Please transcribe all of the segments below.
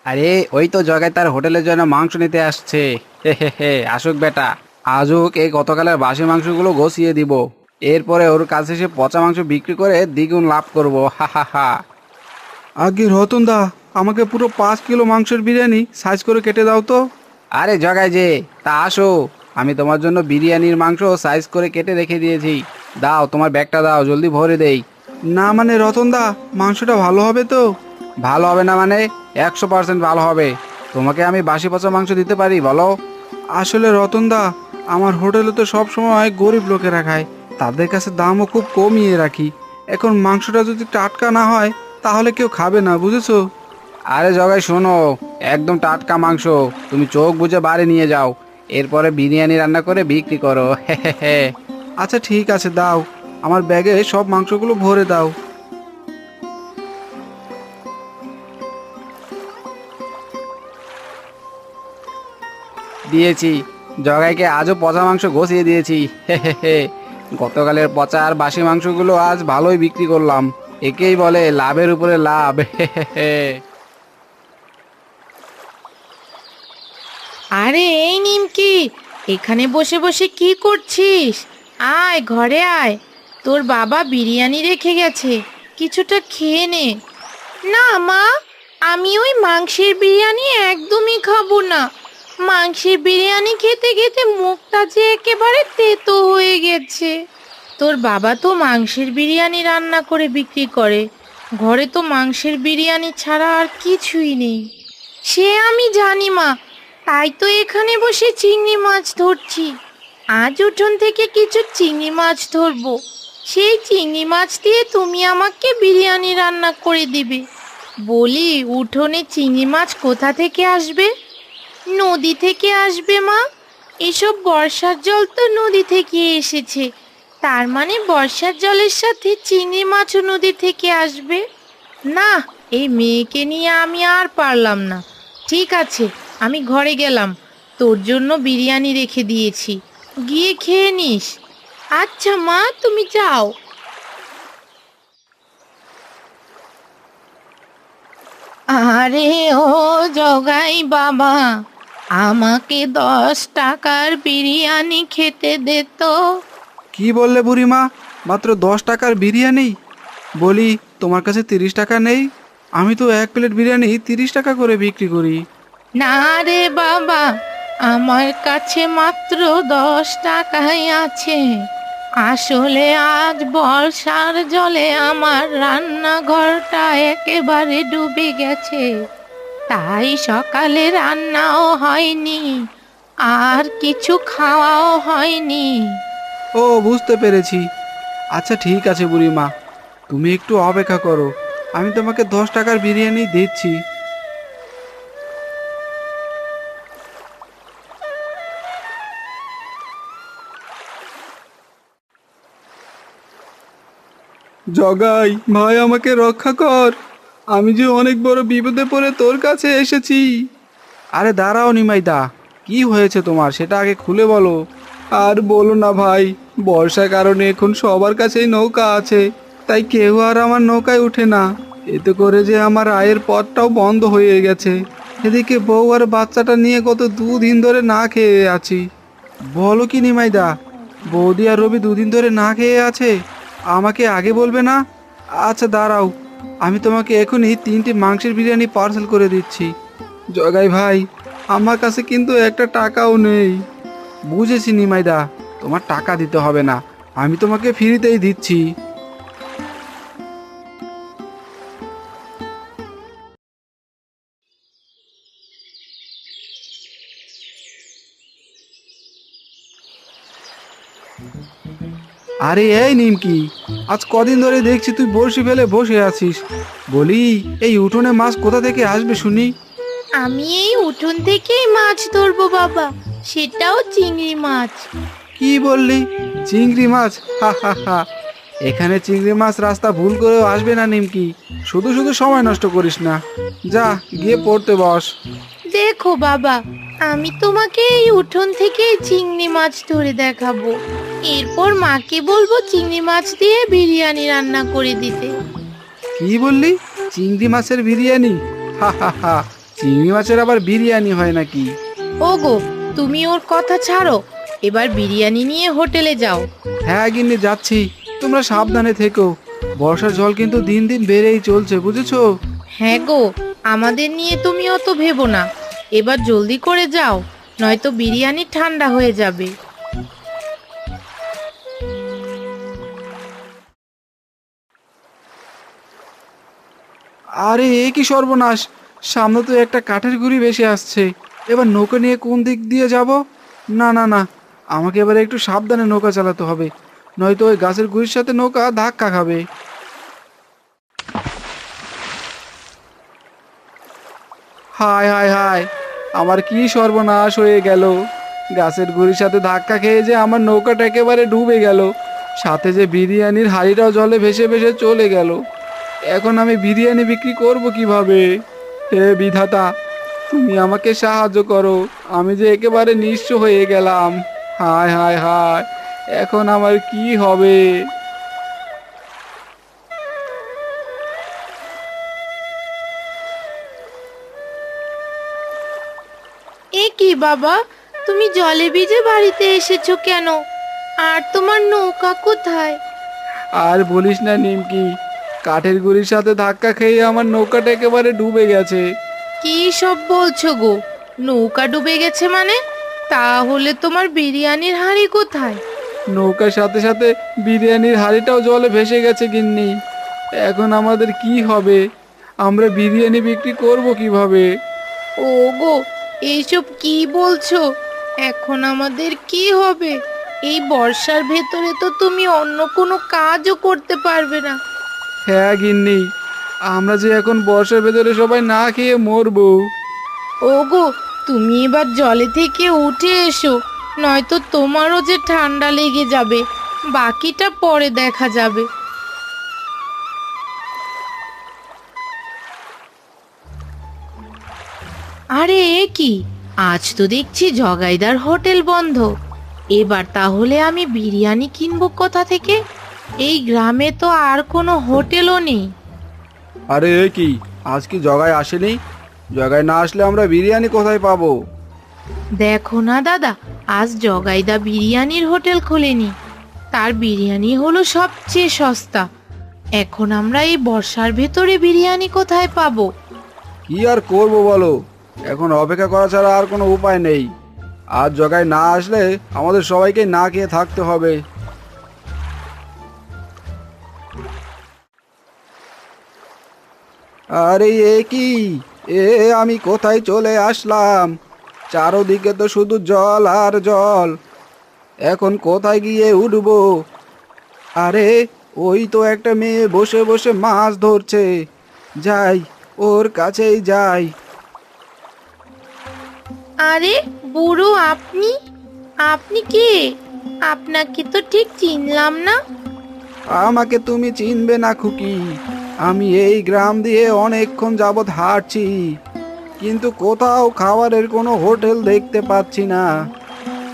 আরে ওই তো জগাই তার হোটেলের জন্য মাংস নিতে আসছে। হে হে হে, আসুক বেটা। আজুক এই গতকালের বাসি মাংসগুলো গছিয়ে দিব। এরপরে ওর কাছে সে পচা মাংস বিক্রি করে দ্বিগুণ লাভ করব। হা হা হা। আগে রতন দা, আমাকে পুরো 5 কিলো মাংসের বিরিয়ানি সাইজ করে কেটে দাও তো। আরে জগাই যে, তা আসো। আমি তোমার জন্য বিরিয়ানির মাংস সাইজ করে কেটে রেখে দিয়েছি। দাও তোমার ব্যাগটা দাও, জলদি ভরে দেই। না মানে রতন দা, মাংসটা ভালো হবে তো? ভালো হবে না মানে? 100% ভালো হবে। তোমাকে আমি বাসি পচা মাংস দিতে পারি বলো? আসলে রতন দা, আমার হোটেলে তো সব সময় গরিব লোকেরা খায়, তাদের কাছে দামও খুব কমিয়ে রাখি। এখন মাংসটা যদি টাটকা না হয় তাহলে কেউ খাবে না, বুঝেছো? আরে জগাই শোনো, একদম টাটকা মাংস। তুমি চোখ বুজে বাড়ি নিয়ে যাও। এরপরে বিরিয়ানি রান্না করে বিক্রি করো। হে হে হে। আচ্ছা ঠিক আছে, দাও আমার ব্যাগে সব মাংসগুলো ভরে দাও। দিয়েছি। জগাইকে আজও পচা মাংস গছিয়ে দিয়েছি। হে হে হে। গতকালের পচা আর বাসি মাংসগুলো আজ ভালোই বিক্রি করলাম। একেই বলে লাভের উপরে লাভ। হে হে হে। আরে এই নিমকি, এখানে বসে বসে কি করছিস? আয় ঘরে আয়, তোর বাবা বিরিয়ানি রেখে গেছে, কিছুটা খেয়ে নে। না মা, আমি ওই মাংসের বিরিয়ানি একদমই খাবো না। মাংসের বিরিয়ানি খেতে খেতে মুখটা যে একেবারে তেতো হয়ে গেছে। তোর বাবা তো মাংসের বিরিয়ানি রান্না করে বিক্রি করে, ঘরে তো মাংসের বিরিয়ানি ছাড়া আর কিছুই নেই। সে আমি জানি মা, তাই তো এখানে বসে চিংড়ি মাছ ধরছি। আজ উঠোন থেকে কিছু চিংড়ি মাছ ধরবো, সেই চিংড়ি মাছ দিয়ে তুমি আমাকে বিরিয়ানি রান্না করে দিবে। বলি, উঠোনে চিংড়ি মাছ কোথা থেকে আসবে? নদী থেকে আসবে মা। এসব বর্ষার জল তো নদী থেকে এসেছে, তার মানে বর্ষার জলের সাথে চিংড়ি মাছও নদী থেকে আসবে। না, এই মেয়েকে নিয়ে আমি আর পারলাম না। ঠিক আছে, আমি ঘরে গেলাম, তোর জন্য বিরিয়ানি রেখে দিয়েছি, গিয়ে খেয়ে নিস। আচ্ছা মা, তুমি যাও। আরে ও জগাই বাবা, আমাকে 10 টাকার বিরিয়ানি খেতে দে তো। কি বললে বুড়িমা? মাত্র 10 টাকার বিরিয়ানি? বলি, তোমার কাছে 30 টাকা নেই? আমি তো 1 প্লেট বিরিয়ানি 30 টাকা করে বিক্রি করি। না রে বাবা, আমার কাছে মাত্র 10 টাকাই আছে। আসলে আজ বর্ষার জলে আমার রান্নাঘরটা একেবারে ডুবে গেছে, তাই সকালে রান্নাও হয়নি, আর কিছু খাওয়াও হয়নি। ও, বুঝতে পেরেছি। আচ্ছা ঠিক আছে বুড়িমা, তুমি একটু অপেক্ষা করো, আমি তোমাকে 10 টাকার বিরিয়ানি দিচ্ছি। জগাই ভাই, আমাকে রক্ষা কর, আমি যে অনেক বড় বিপদে পড়ে তোর কাছে এসেছি। আরে দাঁড়াও নিমাইদা, কি হয়েছে তোমার সেটা আগে খুলে বলো। আর বলো না ভাই, বর্ষার কারণে এখন সবার কাছেই নৌকা আছে, তাই কেউ আর আমার নৌকায় উঠে না। এতে করে যে আমার আয়ের পথটাও বন্ধ হয়ে গেছে। এদিকে বউ আর বাচ্চাটা নিয়ে গত 2 দিন ধরে না খেয়ে আছি। বলো কি নিমাইদা, বৌদি আর রবি 2 দিন ধরে না খেয়ে আছে? আমাকে আগে বলবে না? আচ্ছা দাঁড়াও, আমি তোমাকে এখনই 3টে মাংসের বিরিয়ানি পার্সেল করে দিচ্ছি। জগাই ভাই, আমার কাছে কিন্তু একটা টাকাও নেই। বুঝেছি নিমাইদা, তোমার টাকা দিতে হবে না, আমি তোমাকে ফ্রিতেই দিচ্ছি। আরে এই নিমকি, আজ কদিন ধরে দেখছি তুই বড়শি ফেলে বসে আছিস। বলি, এই উঠোনে মাছ কোথা থেকে আসবে শুনি? আমি এই উঠোন থেকেই মাছ ধরবো বাবা, সেটাও চিংড়ি মাছ। কি বললি? চিংড়ি মাছ? হা হা হা। এখানে চিংড়ি মাছ রাস্তা ভুল করেও আসবে না নিমকি, শুধু শুধু সময় নষ্ট করিস না, যা গিয়ে পড়তে বস। দেখো বাবা, আমি তোমাকে এই উঠোন থেকে চিংড়ি মাছ ধরে দেখাবো, এরপর মাকে বলবো চিংড়ি মাছ দিয়ে বিরিয়ানি রান্না করে দিতে। কি বললি? চিংড়ি মাছের বিরিয়ানি? হা হা হা। চিংড়ি মাছের আবার বিরিয়ানি হয় নাকি? ওগো, তুমি ওর কথা ছাড়ো, এবার বিরিয়ানি নিয়ে হোটেলে যাও। হ্যাঁ গিন্নি, যাচ্ছি। তোমরা সাবধানে থেকো, বর্ষার জল কিন্তু দিন দিন বেড়েই চলছে, বুঝেছো? হ্যাঁ গো, আমাদের নিয়ে তুমি অত ভেবো না, এবার জলদি করে যাও, নয়তো বিরিয়ানি ঠান্ডা হয়ে যাবে। আরে এ কি সর্বনাশ! সামনে তো একটা কাঠের গুঁড়ি ভেসে আসছে। এবার নৌকা নিয়ে কোন দিক দিয়ে যাব? না না না, আমাকে এবারে একটু সাবধানে নৌকা চালাতে হবে, নয়তো ওই গাছের গুঁড়ির সাথে নৌকা ধাক্কা খাবে। হায় হায় হায়, আমার কি সর্বনাশ হয়ে গেল! গাছের গুঁড়ির সাথে ধাক্কা খেয়ে যে আমার নৌকাটা একেবারে ডুবে গেল, সাথে যে বিরিয়ানির হাঁড়িটাও জলে ভেসে ভেসে চলে গেল। এখন আমি বিরিয়ানি বিক্রি করব কিভাবে? হে বিধাতা, তুমি আমাকে সাহায্য করো, আমি যে একেবারে নিঃস্ব হয়ে গেলাম। হায় হায় হায়, এখন আমার কি হবে? এ কি বাবা, তুমি জলে ভিজে বাড়িতে এসেছো কেন? আর তোমার নৌকা কোথায়? আর বলিস না নিমকি, কাঠের গুঁড়ির সাথে ধাক্কা খেয়ে আমার নৌকাটা একেবারে ডুবে গেছে। কি সব বলছো গো? নৌকা ডুবে গেছে মানে? তাহলে তোমার বিরিয়ানির হাঁড়ি কোথায়? নৌকার সাথে সাথে বিরিয়ানির হাঁড়িটাও জলে ভেসে গেছে গিন্নি। এখন আমাদের কি হবে? আমরা বিরিয়ানি বিক্রি করব কিভাবে? ওগো, এইসব কি বলছো? এখন আমাদের কি হবে? এই বর্ষার ভেতরে তো তুমি অন্য কোনো কাজও করতে পারবে না। হ্যাঁ গিন্নি, আমরা যে এখন বর্ষার ভেতরে সবাই না খেয়ে মরবো। ওগো, তুমি এবার জলে থেকে উঠে এসো, নয়তো তোমারও যে ঠান্ডা লেগে যাবে। বাকিটা পরে দেখা যাবে। আরে এ কি, আজ তো দেখছি জগাইদার হোটেল বন্ধ। এবার তাহলে আমি বিরিয়ানি কিনবো কোথা থেকে? এই গ্রামে তো আর কোনো হোটেলও নেই। আরে এ কি, আজ কি জগায় আসেনি? জগায় না আসলে আমরা বিরিয়ানি কোথায় পাবো? দেখো না দাদা, আজ জগাইদা বিরিয়ানির হোটেল খোলেনি। তার বিরিয়ানি হলো সবচেয়ে সস্তা। এখন আমরা এই বর্ষার ভেতরে বিরিয়ানি কোথায় পাবো? কি আর করব বলো, এখন অপেক্ষা করা ছাড়া আর কোনো উপায় নেই। আজ জগায় না আসলে আমাদের সবাইকে না খেয়ে থাকতে হবে। আরে এ কি, এ আমি কোথায় চলে আসলাম? চারদিকে তো শুধু জল আর জল, এখন কোথায় গিয়ে উঠবো? আরে ওই তো একটা মেয়ে বসে বসে মাছ ধরছে, যাই, ওর কাছেই যাই। আরে বুড়ো, আপনি আপনি কে? আপনাকে তো ঠিক চিনলাম না। আমাকে তুমি চিনবে না খুকি, আমি এই গ্রাম দিয়ে অনেকক্ষণ যাবৎ হাঁটছি, কিন্তু কোথাও খাবারের কোনো হোটেল দেখতে পাচ্ছি না।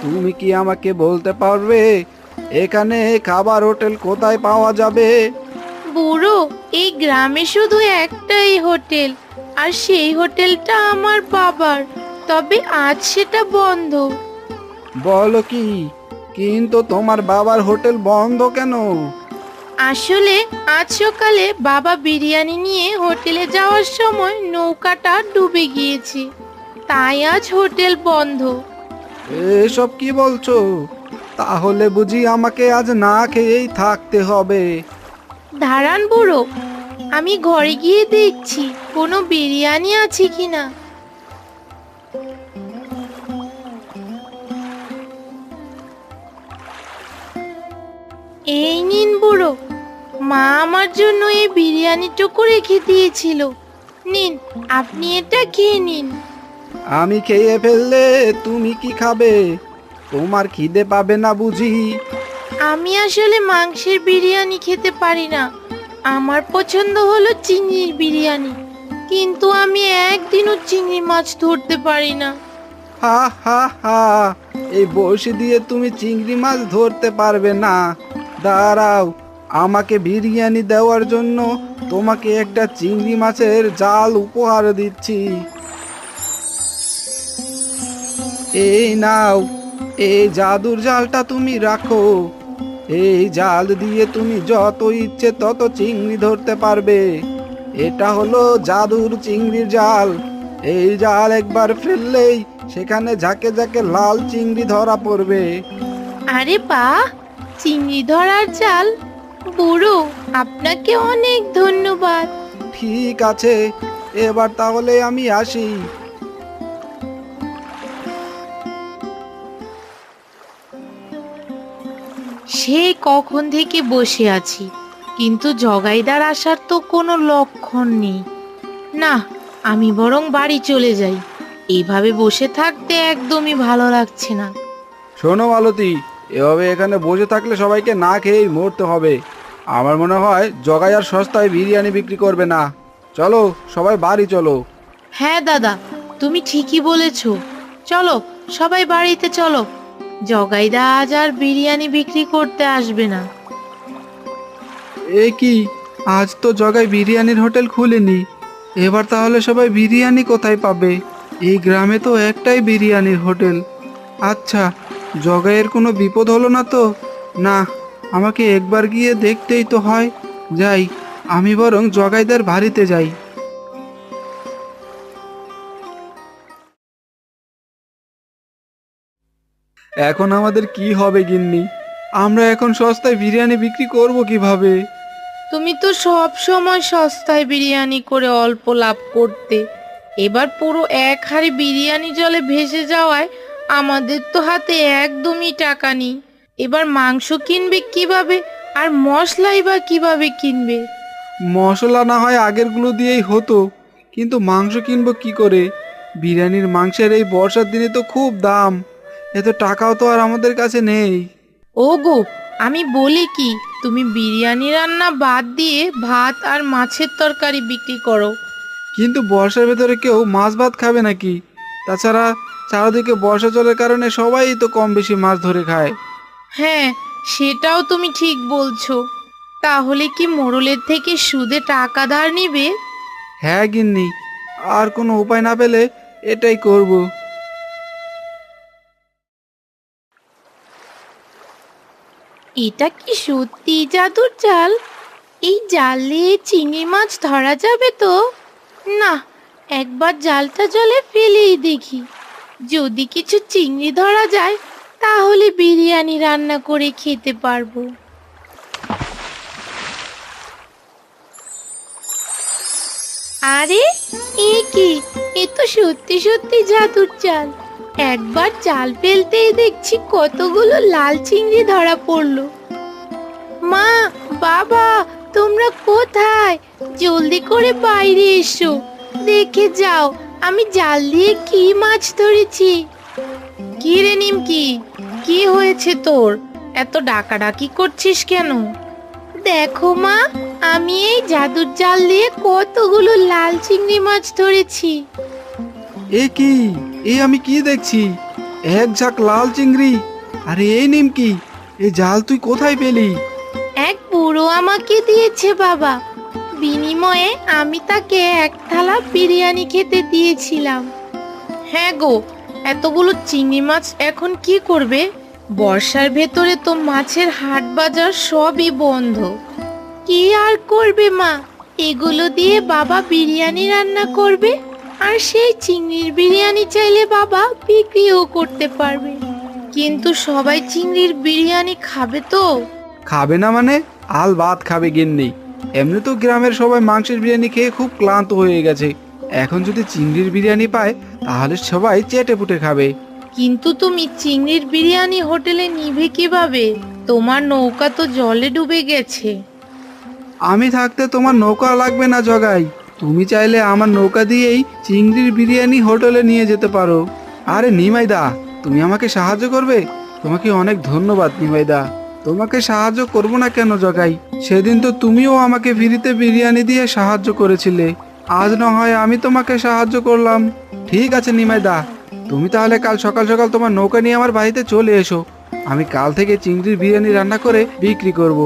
তুমি কি আমাকে বলতে পারবে এখানে খাবার হোটেল কোথায় পাওয়া যাবে? বুড়ো, এই গ্রামে শুধু একটাই হোটেল, আর সেই হোটেলটা আমার বাবার। তবে আজ সেটা বন্ধ। বলো কি, কিন্তু তোমার বাবার হোটেল বন্ধ কেন? আসলে আজ সকালে বাবা বিরিয়ানি নিয়ে হোটেলে যাওয়ার সময় নৌকাটা ডুবে গিয়েছে, তাই আজ হোটেল বন্ধ। এসব কি বলছো? তাহলে বুঝি আমাকে আজ না খেয়েই থাকতে হবে? দাঁড়ান বুড়ো, আমি ঘরে গিয়ে দেখছি কোনো বিরিয়ানি আছে কিনা। এই নিন বুড়ো, মা আমার জন্য এই বিরিয়ানিটুকু রেখে দিয়েছিল। নিন, আপনি এটা খেয়ে নিন। আমি খেয়ে ফেললে তুমি কি খাবে? তোমার খিদে পাবে না বুঝি? আমি আসলে মাংসের বিরিয়ানি খেতে পারি না। আমার পছন্দ হলো চিংড়ির বিরিয়ানি, কিন্তু আমি একদিনও চিংড়ি মাছ ধরতে পারি না। হা হা হা, এই বড়শি দিয়ে তুমি চিংড়ি মাছ ধরতে পারবে না? দাঁড়াও, আমাকে বিরিয়ানি দেওয়ার জন্য তোমাকে একটা চিংড়ি মাছের জাল উপহার দিচ্ছি। এই নাও, এই জাদুর জালটা তুমি রাখো। এই জাল দিয়ে তুমি যত ইচ্ছে তত চিংড়ি ধরতে পারবে। এটা হলো জাদুর চিংড়ির জাল। এই জাল একবার ফেললেই সেখানে ঝাঁকে ঝাঁকে লাল চিংড়ি ধরা পড়বে। আরে বাহ, চিংড়ি ধরার জাল! বুড়ো, আপনাকে অনেক ধন্যবাদ। ঠিক আছে, এবার তাহলে আমি আসি। সে কখন থেকে বসে আছি, কিন্তু জগাইদার আসার তো কোনো লক্ষণ নেই। না, আমি বরং বাড়ি চলে যাই। এইভাবে বসে থাকতে একদমই ভালো লাগছে না। শোনো মালতী, এভাবে এখানে বসে থাকলে সবাইকে না খেয়েই মরতে হবে। আমার মনে হয় জগাই আর সস্তায় বিরিয়ানি বিক্রি করবে না। চলো সবাই বাড়ি চলো। হ্যাঁ দাদা, তুমি ঠিকই বলেছ। চলো, সবাই বাড়িতে চলো। জগাইদা আজ আর বিরিয়ানি বিক্রি করতে আসবে না। এ কি, আজ তো জগাই বিরিয়ানির হোটেল খুলেনি। এবার তাহলে সবাই বিরিয়ানি কোথায় পাবে? এই গ্রামে তো একটাই বিরিয়ানির হোটেল। আচ্ছা, জগাইয়ের কোনো বিপদ হলো না তো? না, আমাকে একবার গিয়ে দেখতেই তো হয়। যাই, আমি বরং জগাইদার বাড়িতে যাই। এখন আমাদের কি হবে গিন্নি? আমরা এখন সস্তায় বিরিয়ানি বিক্রি করব কিভাবে? তুমি তো সব সময় সস্তায় বিরিয়ানি করে অল্প লাভ করতে। এবার পুরো এক হাঁড়ি বিরিয়ানি জলে ভেসে যাওয়ায় আমাদের তো হাতে একদমই টাকা নেই। এবার মাংস কিনবে কিভাবে, আর মশলাই বা কিভাবে কিনবে? মশলা না হয় আগেরগুলো দিয়েই হতো, কিন্তু মাংস কিনবো কি করে? বিরিয়ানির মাংসের এই বর্ষার দিনে তো খুব দাম। এত টাকাও তো আর আমাদের কাছে নেই। ওগো, আমি বলি কি, তুমি বিরিয়ানি রান্না বাদ দিয়ে ভাত আর মাছের তরকারি বিক্রি করো। কিন্তু বর্ষার ভেতরে কেউ মাছ ভাত খাবে নাকি? তাছাড়া চারদিকে বর্ষা জলের কারণে সবাই তো কম বেশি মাছ ধরে খায়। হ্যাঁ, সেটাও তুমি ঠিক বলছো। তাহলে কি মোড়লের থেকে সুদে টাকা ধার নিবে? হ্যাঁ গিন্নি, আর কোনো উপায় না পেলে এটাই করব। এটা কি সত্যি জাদুর জাল? এই জাল দিয়ে চিংড়ি মাছ ধরা যাবে তো? না, একবার জালটা জলে ফেলেই দেখি। যদি কিছু চিংড়ি ধরা যায়, তাহলে বিরিয়ানি রান্না করে খেতে পারবো। আরে, এ কি? এ তো সত্যি সত্যি জাদুর জাল। একবার জাল ফেলতেই দেখছি কতগুলো লাল চিংড়ি ধরা পড়লো। মা, বাবা, তোমরা কোথায়? জলদি করে বাইরে এসো, দেখে যাও আমি জাল দিয়ে কি মাছ ধরেছি। কি রে নিমকি, কি হয়েছে তোর? এত ডাকাডাকি করছিস কেন? দেখো মা, আমি এই জাদুর জাল দিয়ে কতগুলো লাল চিংড়ি মাছ ধরেছি। এ কি, আমি কি দেখছি? এক ঝাঁক লাল চিংড়ি! আরে এই নিমকি, এই জাল তুই কোথায় পেলি? এক বুড়ো আমাকে দিয়েছে বাবা। বিনিময়ে আমি তাকে এক থালা বিরিয়ানি খেতে দিয়েছিলাম। হ্যাঁ গো, এতগুলো চিংড়ি মাছ এখন কি করবে? বর্ষার ভেতরে তো মাছের হাট বাজার সবই বন্ধ। কি আর করবে মা, এগুলো দিয়ে বাবা বিরিয়ানি রান্না করবে, আর সেই চিংড়ির বিরিয়ানি চাইলে বাবা বিক্রিও করতে পারবে। কিন্তু সবাই চিংড়ির বিরিয়ানি খাবে তো? খাবে না মানে? আল ভাত খাবে গিন্নি। এমনি তো গ্রামের সবাই মাংসের বিরিয়ানি খেয়ে খুব ক্লান্ত হয়ে গেছে। এখন যদি চিংড়ির বিরিয়ানি পায় তাহলে সবাই চেটে পুটে খাবে। কিন্তু তুমি চিংড়ির বিরিয়ানি হোটেলে নিবে কিভাবে? তোমার নৌকা তো জলে ডুবে গেছে। আমি থাকতে তোমার নৌকা লাগবে না জগাই। তুমি চাইলে আমার নৌকা দিয়েই চিংড়ির বিরিয়ানি হোটেলে নিয়ে যেতে পারো। আরে নিমাইদা, তুমি আমাকে সাহায্য করবে? তোমাকে অনেক ধন্যবাদ নিমাইদা। তোমাকে সাহায্য করব না কেন জগাই? সেদিন তো তুমিও আমাকে ফ্রিতে বিরিয়ানি দিয়ে সাহায্য করেছিলে। আজ না হয় আমি তোমাকে সাহায্য করলাম। ঠিক আছে নিমাইদা, তুমি তাহলে কাল সকাল সকাল তোমার নৌকা নিয়ে আমার বাড়িতে চলে এসো। আমি কাল থেকে চিংড়ির বিরিয়ানি রান্না করে বিক্রি করব।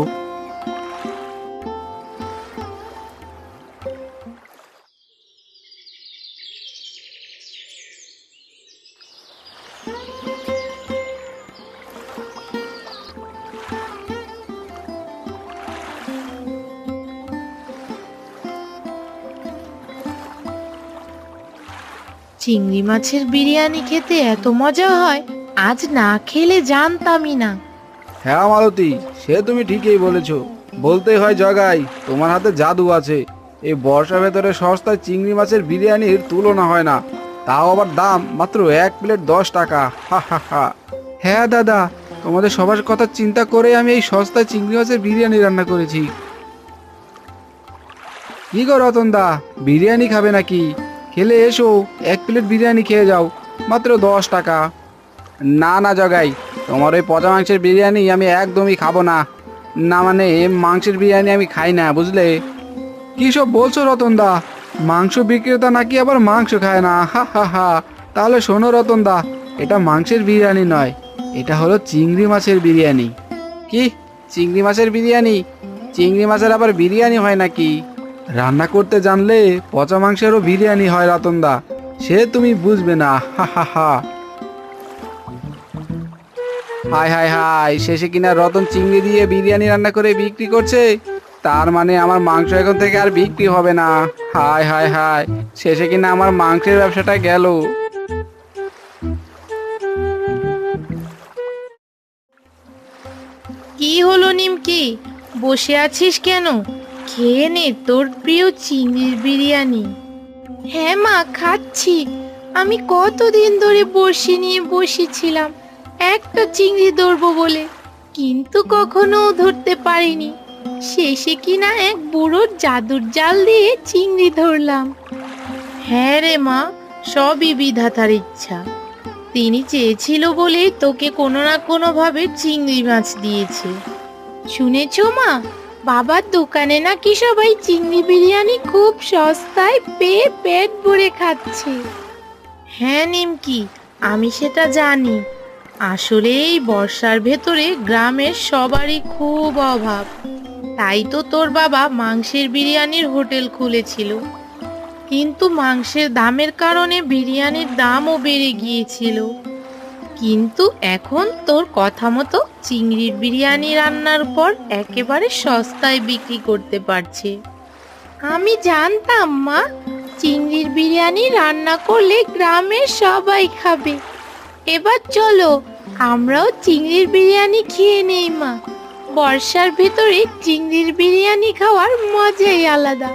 চিংড়ি মাছের বিরিয়ানি খেতে এত মজা হয়, আজ না খেলে জানতামই না। হ্যাঁ মালতী, সে তুমি ঠিকই বলেছ। বলতেই হয় জগাই, তোমার হাতে জাদু আছে। এই বর্ষার ভেতরে সস্তায় চিংড়ি মাছের বিরিয়ানির তুলনা হয় না, তাও আবার দাম মাত্র 1 প্লেট 10 টাকা। হা হা হা। হ্যাঁ দাদা, তোমাদের সবার কথা চিন্তা করে আমি এই সস্তায় চিংড়ি মাছের বিরিয়ানি রান্না করেছি। কি গো রতন দা, বিরিয়ানি খাবে নাকি? খেলে এসো, 1 প্লেট বিরিয়ানি খেয়ে যাও, মাত্র 10 টাকা। না না জগাই, তোমার ওই পচা মাংসের বিরিয়ানি আমি একদমই খাবো না। না মানে মাংসের বিরিয়ানি আমি খাই না, বুঝলে? কি সব বলছো রতন দা? মাংস বিক্রেতা নাকি আবার মাংস খায় না? হা হা হা। তাহলে শোনো রতন দা, এটা মাংসের বিরিয়ানি নয়, এটা হলো চিংড়ি মাছের বিরিয়ানি। কি, চিংড়ি মাছের বিরিয়ানি? চিংড়ি মাছের আবার বিরিয়ানি হয় নাকি? রান্না করতে জানলে পচা মাংসেরও বিরিয়ানি হয় রতন দা, সে তুমি বুঝবে না। হা হা হা। হাই হাই হাই, শেষে কিনা রতন চিংড়ি দিয়ে বিরিয়ানি রান্না করে বিক্রি করছে। তার মানে আমার মাংস এখন থেকে আর বিক্রি হবে না। হাই হাই হাই, শেষে কিনা আমার মাংসের ব্যবসাটা গেল। কি হলো নিমকি, বসে আছিস কেন? খেয়ে নে তোর প্রিয় চিংড়ির বিরিয়ানি। হ্যাঁ মা, খাচ্ছি। আমি কতদিন ধরে বড়শি নিয়ে বসেছিলাম একটা চিংড়ি ধরবো বলে, কিন্তু কখনো ধরতে পারিনি। শেষে কিনা এক বুড়োর জাদুর জাল দিয়ে চিংড়ি ধরলাম। হ্যাঁ রে মা, সবই বিধাতার ইচ্ছা। তিনি চেয়েছিল বলেই তোকে কোনো না কোনো ভাবে চিংড়ি মাছ দিয়েছে। শুনেছো মা, বাবার দোকানে নাকি সবাই চিংড়ি বিরিয়ানি খুব সস্তায় পেয়ে পেট ভরে খাচ্ছে। হ্যাঁ নিমকি, আমি সেটা জানি। আসলে এই বর্ষার ভেতরে গ্রামের সবারই খুব অভাব, তাই তো তোর বাবা মাংসের বিরিয়ানির হোটেল খুলেছিল। কিন্তু মাংসের দামের কারণে বিরিয়ানির দামও বেড়ে গিয়েছিল। কিন্তু এখন তোর কথা মতো চিংড়ির বিরিয়ানি রান্নার পর একেবারে সস্তায় বিক্রি করতে পারছে। আমি জানতাম মা, চিংড়ির বিরিয়ানি রান্না করলে গ্রামের সবাই খাবে। এবার চলো আমরাও চিংড়ির বিরিয়ানি খেয়ে নেই মা। বর্ষার ভেতরে চিংড়ির বিরিয়ানি খাওয়ার মজাই আলাদা।